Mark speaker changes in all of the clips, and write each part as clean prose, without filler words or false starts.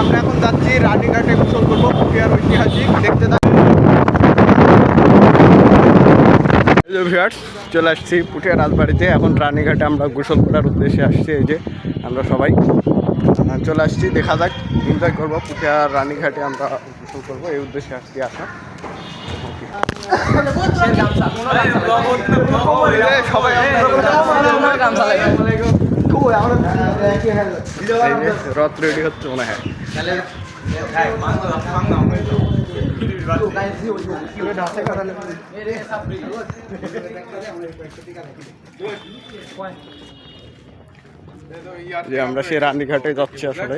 Speaker 1: আমরা এখন যাচ্ছি রানীঘাটে গোসল করবো, পুঠিয়ার ঐতিহাসিক দেখতে ভিউয়ার্স। চলে আসছি পুঠিয়া রাজবাড়িতে, এখন রানীঘাটে আমরা গোসল করার উদ্দেশ্যে আসছি। এই যে আমরা সবাই চলে আসছি, দেখা যাক, এনজয় করবো। পুঠিয়া রানীঘাটে আমরা গোসল করবো, এই উদ্দেশ্যে আসছি। আসা সবাই রথ রেডি হচ্ছে মনে হয়। যে আমরা সে রানীঘাটে যাচ্ছি আসলে।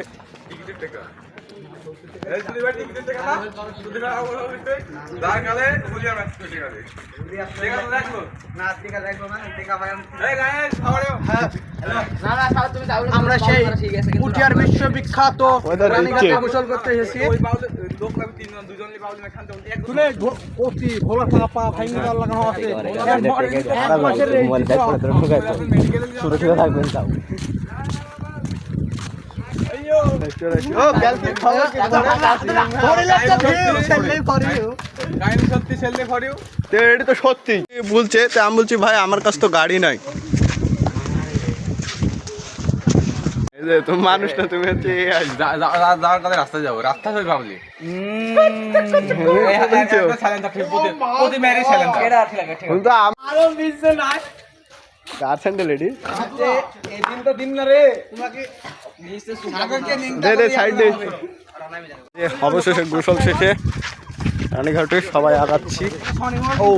Speaker 1: আমরা সেই পুঠিয়ার বিশ্ববিখ্যাত রানীঘাটে গোসল করতে এসেছি। এটা তো সত্যি বলছে, তা আমি বলছি ভাই আমার কাছে তো গাড়ি নাই। তুমি মানুষ না, তুমি হচ্ছে
Speaker 2: রাস্তায় যাবো, রাস্তা ভাবলি
Speaker 1: অবশেষে গোসল শেষে রানীঘাটে সবাই আগাচ্ছি। ও